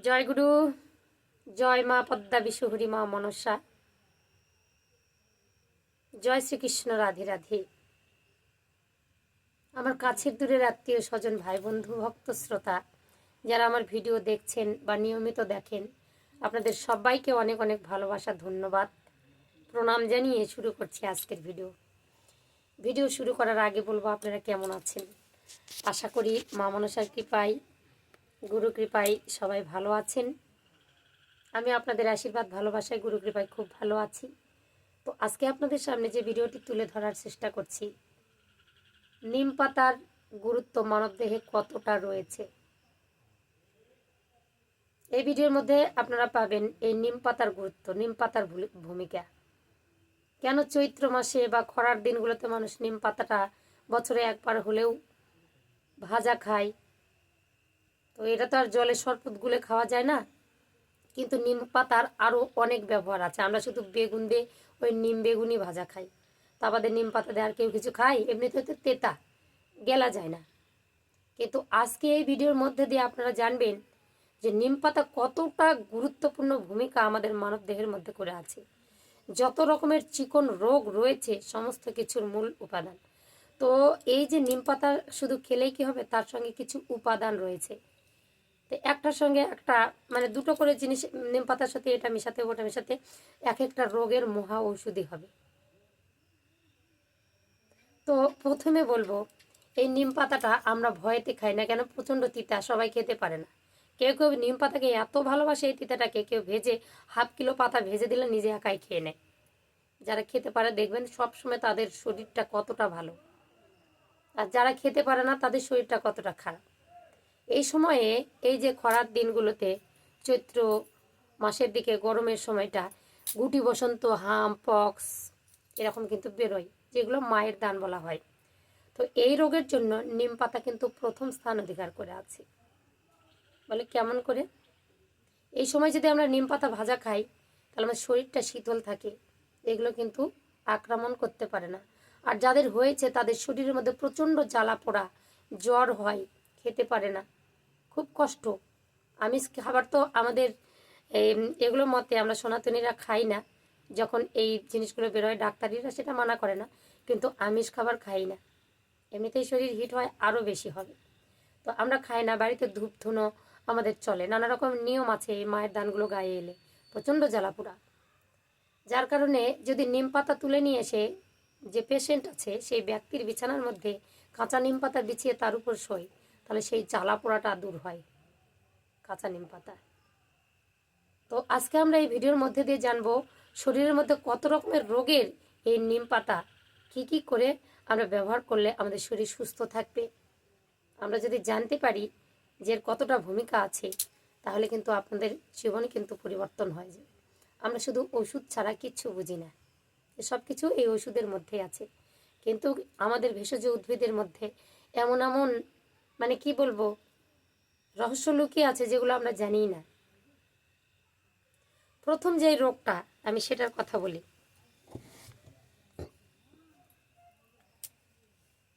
জয় গুরু, জয় মা পদ্মা বিশ্বহরি মা মনসা, জয় শ্রীকৃষ্ণ, রাধে রাধে। আমার কাছের দূরের আত্মীয় স্বজন, ভাই বন্ধু, ভক্ত শ্রোতা যারা আমার ভিডিও দেখছেন বা নিয়মিত দেখেন, আপনাদের সবাইকে অনেক অনেক ভালোবাসা, ধন্যবাদ, প্রণাম জানিয়ে শুরু করছি আজকের ভিডিও শুরু করার আগে বলবো আপনারা কেমন আছেন। আশা করি মা মনসার কৃপায়, গুরু কৃপায় সবাই ভালো আছেন। আমি আপনাদের আশীর্বাদ, ভালোবাসায়, গুরু কৃপায় খুব ভালো আছি। তো আজকে আপনাদের সামনে যে ভিডিওটি তুলে ধরার চেষ্টা করছি, নিম পাতার গুরুত্ব মানবদেহে কতটা রয়েছে। এই ভিডিওর মধ্যে আপনারা পাবেন এই নিম পাতার গুরুত্ব, নিম পাতার ভূমিকা, কেন চৈত্র মাসে বা খরার দিনগুলোতে মানুষ নিম পাতাটা বছরে একবার হলেও ভাজা খায়। তো এটা তো আর জলে শরবত গুলে খাওয়া যায় না, কিন্তু নিম পাতার আরও অনেক ব্যবহার আছে। আমরা শুধু বেগুন দিয়ে ওই নিম বেগুনই ভাজা খাই, তা বাদে নিম পাতা দিয়ে আর কেউ কিছু খাই? এমনিতে তো তেতা, গেলা যায় না। কিন্তু আজকে এই ভিডিওর মধ্যে দিয়ে আপনারা জানবেন যে নিম পাতা কতটা গুরুত্বপূর্ণ ভূমিকা আমাদের মানব দেহের মধ্যে করে আছে। যত রকমের চিকন রোগ রয়েছে সমস্ত কিছুর মূল উপাদান। তো এই যে নিম পাতা শুধু খেলেই কি হবে, তার সঙ্গে কিছু উপাদান রয়েছে। তো একটার সঙ্গে একটা, মানে দুটো করে জিনিস নিম পাতার সাথে এটা মেশাতে ওটা মেশাতে এক একটা রোগের মহা ঔষধি হবে। তো প্রথমে বলবো, এই নিম পাতাটা আমরা ভয়েতে খাই না কেন? প্রচণ্ড তিতা, সবাই খেতে পারে না। কেউ কেউ নিম পাতাকে এত ভালোবাসে, এই তিতাটাকে কেউ ভেজে হাফ কিলো পাতা ভেজে দিলে নিজে একাই খেয়ে নেয়। যারা খেতে পারে দেখবেন সবসময় তাদের শরীরটা কতটা ভালো, আর যারা খেতে পারে না তাদের শরীরটা কতটা খারাপ। এই সময়ে, এই যে খরার দিনগুলোতে, চৈত্র মাসের দিকে, গরমের সময়টা, গুটি বসন্ত, হাম পক্স এরকম কিন্তু বেরোয়, যেগুলো মায়ের দান বলা হয়। তো এই রোগের জন্য নিম পাতা কিন্তু প্রথম স্থান অধিকার করে আছে। বলে কেমন করে? এই সময় যদি আমরা নিম পাতা ভাজা খাই তাহলে আমার শরীরটা শীতল থাকে, এগুলো কিন্তু আক্রমণ করতে পারে না। আর যাদের হয়েছে তাদের শরীরের মধ্যে প্রচণ্ড জ্বালা পোড়া, জ্বর হয়, খেতে পারে না, খুব কষ্ট। আমিষ খাবার তো আমাদের এগুলোর মতে আমরা সনাতনীরা খাই না। যখন এই জিনিসগুলো বেরোয় ডাক্তারিরা সেটা মানা করে না, কিন্তু আমিষ খাবার খাই না, এমনিতেই শরীর হিট হয়, আরও বেশি হবে। তো আমরা খাই না, বাড়িতে ধূপ ধুনো আমাদের চলে, নানা রকম নিয়ম আছে এই মায়ের দানগুলো গায়ে এলে, প্রচণ্ড জ্বালাপোড়া। যার কারণে যদি নিম পাতা তুলে নিয়ে এসে যে পেশেন্ট আছে সেই ব্যক্তির বিছানার মধ্যে কাঁচা নিম পাতা বিছিয়ে তার উপর শোয়, তাহলে সেই জ্বালা পোড়াটা দূর হয় কাঁচা নিম পাতা। তো আজকে আমরা এই ভিডিওর মধ্যে দিয়ে জানবো শরীরের মধ্যে কত রকমের রোগের এই নিম পাতা কি করে আমরা ব্যবহার করলে আমাদের শরীর সুস্থ থাকবে। আমরা যদি জানতে পারি যে এর কতটা ভূমিকা আছে, তাহলে কিন্তু আপনাদের জীবনে কিন্তু পরিবর্তন হয়ে যাবে। আমরা শুধু ওষুধ ছাড়া কিচ্ছু বুঝি না, সব কিছু এই ওষুধের মধ্যেই আছে। কিন্তু আমাদের ভেষজ উদ্ভিদের মধ্যে এমন এমন, মানে কি বলবো, রহস্য লুকিয়ে আছে যেগুলো আমরা জানিই না। প্রথম যে রোগটা আমি সেটার কথা বলি।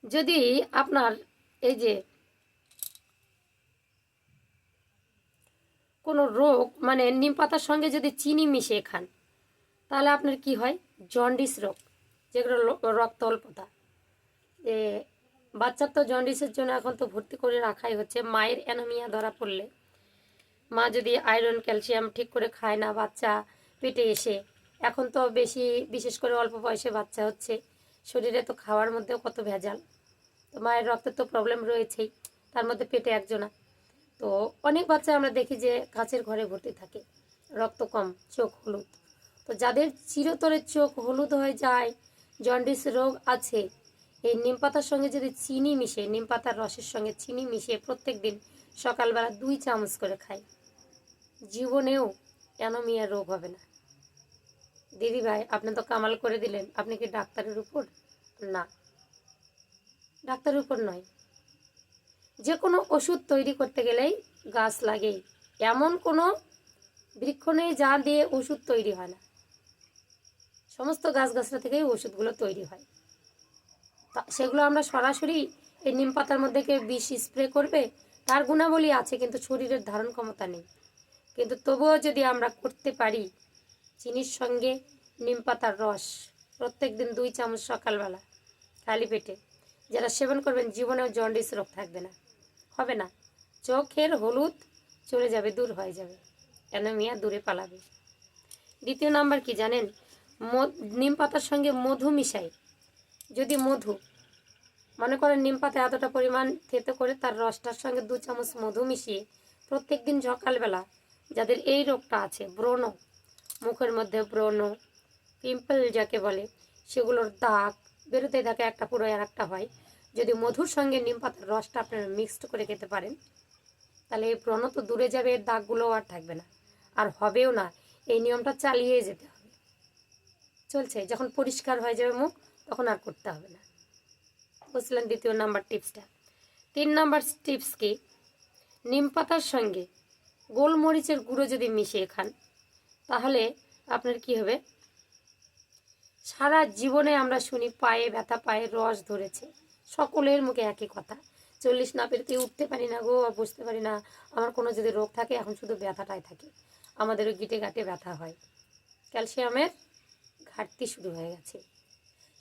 যদি আপনার এই যে কোনো রোগ, মানে নিম পাতার সঙ্গে যদি চিনি মিশিয়ে খান, তাহলে আপনার কি হয়? জন্ডিস রোগ, যেগুলো রক্ত অল্পতা। যে বাচ্চার তো জন্ডিসের জন্য এখন তো ভর্তি করে রাখাই হচ্ছে। মায়ের অ্যানোমিয়া ধরা পড়লে, মা যদি আয়রন ক্যালসিয়াম ঠিক করে খায় না, বাচ্চা পেটে এসে, এখন তো বেশি, বিশেষ করে অল্প বয়সে বাচ্চা হচ্ছে, শরীরে তো খাওয়ার মধ্যেও কত ভেজাল। তো মায়ের রক্তের তো প্রবলেম রয়েছেই, তার মধ্যে পেটে একজনা। তো অনেক বাচ্চা আমরা দেখি যে কাচের ঘরে ভর্তি থাকে, রক্ত কম, চোখ হলুদ। তো যাদের চিরতরে চোখ হলুদ হয়ে যায়, জন্ডিস রোগ আছে, এই নিম পাতার সঙ্গে যদি চিনি মিশিয়ে, নিম পাতার রসের সঙ্গে চিনি মিশিয়ে প্রত্যেক দিন সকালবেলা 2 চামচ করে খায়, জীবনেও অ্যানোমিয়া রোগ হবে না। দিদি ভাই, আপনি তো কামাল করে দিলেন, আপনি কি ডাক্তারের উপর? না, ডাক্তারের উপর নয়। যে কোনো ওষুধ তৈরি করতে গেলেই গাছ লাগেই, এমন কোনো বৃক্ষ নেই যা দিয়ে ওষুধ তৈরি হয় না। সমস্ত গাছগাছরা থেকেই ওষুধগুলো তৈরি হয়। তা সেগুলো আমরা সরাসরি এই নিম পাতার মধ্যে কেউ বিষ স্প্রে করবে, তার গুণাবলী আছে কিন্তু শরীরের ধারণ ক্ষমতা নেই। কিন্তু তবুও যদি আমরা করতে পারি, চিনির সঙ্গে নিম পাতার রস প্রত্যেক দিন 2 চামচ সকালবেলা খালি পেটে যারা সেবন করবেন, জীবনেও জন্ডিস রোগ থাকবে না, হবে না। চোখের হলুদ চলে যাবে, দূর হয়ে যাবে, অ্যানিমিয়া দূরে পালাবে। দ্বিতীয় নাম্বার কি জানেন? নিম পাতার সঙ্গে মধু মিশাই। যদি মধু মনে করেন নিম পাতা এতটা পরিমাণ থেতো করে তার রসটার সঙ্গে 2 চামচ মধু মিশিয়ে প্রত্যেক দিন সকালবেলা যাদের এই রোগটা আছে, ব্রণ, মুখের মধ্যে ব্রণ, পিম্পল যাকে বলে, সেগুলোর দাগ বেরোতে থাকে, একটা পুরো আর একটা হয়, যদি মধুর সঙ্গে নিম পাতার রসটা আপনারা মিক্সড করে খেতে পারেন, তাহলে এই ব্রণ তো দূরে যাবে, এর দাগগুলোও আর থাকবে না, আর হবেও না। এই নিয়মটা চালিয়ে যেতে হবে, চলছে, যখন পরিষ্কার হয়ে যাবে মুখ তখন আর করতে হবে না। বুঝলেন দ্বিতীয় নাম্বার টিপসটা। 3 নাম্বার টিপস কি? নিম পাতার সঙ্গে গোলমরিচের গুঁড়ো যদি মিশিয়ে খান, তাহলে আপনার কি হবে? সারা জীবনে আমরা শুনি পায়ে ব্যথা, পায়ে রস ধরেছে, সকলের মুখে একই কথা, 40 না পেরিয়ে উঠতে পারি না গো, বুঝতে পারি না, আমার কোনো যদি রোগ থাকে এখন শুধু ব্যথাটাই থাকে, আমাদেরও গিটে গাঁটে ব্যথা হয়, ক্যালসিয়ামের ঘাটতি শুরু হয়ে গেছে।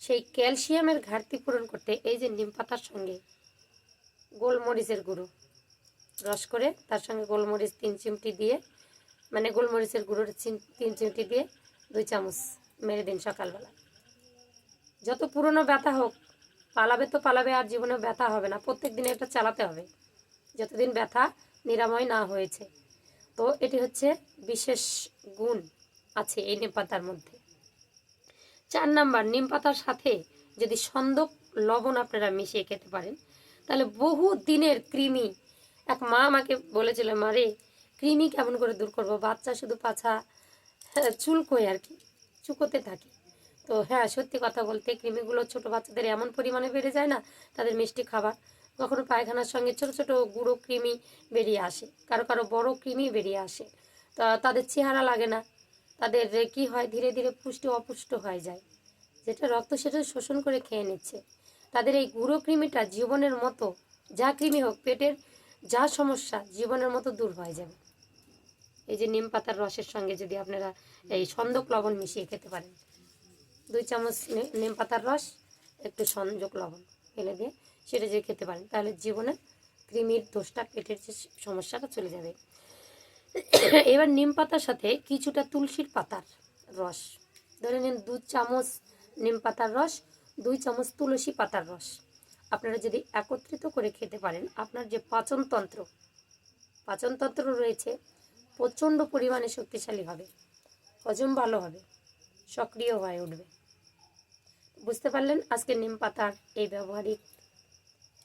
সেই ক্যালসিয়ামের ঘাটতি পূরণ করতে এই যে নিম পাতার সঙ্গে গোলমরিচের গুঁড়ো রস করে, তার সঙ্গে গোলমরিচ 3 চিমটি দিয়ে, মানে গোলমরিচের গুঁড়োর 3 চিমটি দিয়ে 2 চামচ মেরে দিন সকালবেলা। যত পুরনো ব্যথা হোক, পালাবে তো পালাবে, আর জীবনে ব্যথা হবে না, প্রত্যেক দিনে এটা চালাতে হবে যতদিন ব্যথা নিরাময় না হয়েছে। তো এটি হচ্ছে বিশেষ গুণ আছে এই নিম পাতার মধ্যে। 4 নাম্বার, নিম পাতার সাথে যদি সন্দক লবণ আপনারা মিশিয়ে খেতে পারেন, তাহলে বহু দিনের কৃমি, এক মা আমাকে বলেছিল, মারে কৃমি কেমন করে দূর করব, বাচ্চা শুধু পাছা চুলকোয় আর কি, চুকোতে থাকে। তো হ্যাঁ, সত্যি কথা বলতে কৃমিগুলো ছোট বাচ্চাদের এমন পরিমাণে বেড়ে যায় না, তাদের মিষ্টি খাবার, কখনো পায়খানার সঙ্গে ছোট ছোট গুঁড়ো কৃমি বেরিয়ে আসে, কারো কারো বড় কৃমি বেরিয়ে আসে, তা তাদের চেহারা লাগে না, তাদের কি হয়, ধীরে ধীরে পুষ্টি অপুষ্ট হয়ে যায়, যেটা রক্ত সেটা শোষণ করে খেয়ে নিচ্ছে। তাদের এই গুঁড়ো কৃমিটা জীবনের মতো, যা কৃমি হোক, পেটের যা সমস্যা জীবনের মতো দূর হয়ে যাবে। এই যে নিম পাতার রসের সঙ্গে যদি আপনারা এই সন্দক লবণ মিশিয়ে খেতে পারেন, 2 চামচ নিম পাতার রস, একটু সন্দক লবণ ফেলে দিয়ে সেটা যদি খেতে পারেন, তাহলে জীবনে কৃমির দোষটা, পেটের যে সমস্যাটা চলে যাবে। এবার নিম পাতার সাথে কিছুটা তুলসীর পাতার রস, ধরে নিন 2 চামচ নিম পাতার রস, 2 চামচ তুলসী পাতার রস, আপনারা যদি একত্রিত করে খেতে পারেন, আপনার যে পাচনতন্ত্র রয়েছে প্রচণ্ড পরিমাণে শক্তিশালী হবে, হজম ভালো হবে, সক্রিয় হয়ে উঠবে। বুঝতে পারলেন আজকে নিম পাতার এই ব্যবহারিক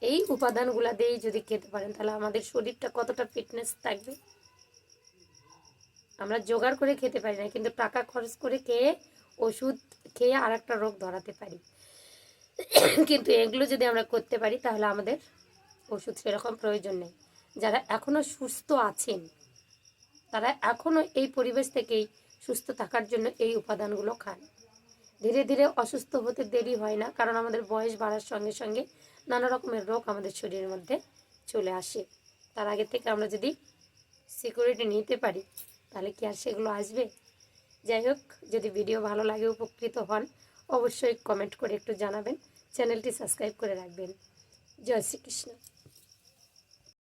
এই উপাদানগুলো দিয়েই যদি খেতে পারেন, তাহলে আমাদের শরীরটা কতটা ফিটনেস থাকবে। আমরা জোগাড় করে খেতে পারি না, কিন্তু টাকা খরচ করে খেয়ে, ওষুধ খেয়ে আর একটা রোগ ধরাতে পারি, কিন্তু এগুলো যদি আমরা করতে পারি তাহলে আমাদের ওষুধ সেরকম প্রয়োজন নেই। যারা এখনও সুস্থ আছেন, তারা এখনও এই পরিবেশ থেকেই সুস্থ থাকার জন্য এই উপাদানগুলো খান। ধীরে ধীরে অসুস্থ হতে দেরি হয় না, কারণ আমাদের বয়স বাড়ার সঙ্গে সঙ্গে নানা রকমের রোগ আমাদের শরীরের মধ্যে চলে আসে। তার আগে থেকে আমরা যদি সিকিউরিটি নিতে পারি, তাহলে কি আর সেগুলো আসবে? যাই হোক, যদি ভিডিও ভালো লাগে, উপকৃত হন, অবশ্যই কমেন্ট করে একটু জানাবেন, চ্যানেলটি সাবস্ক্রাইব করে রাখবেন। জয় শ্রীকৃষ্ণ।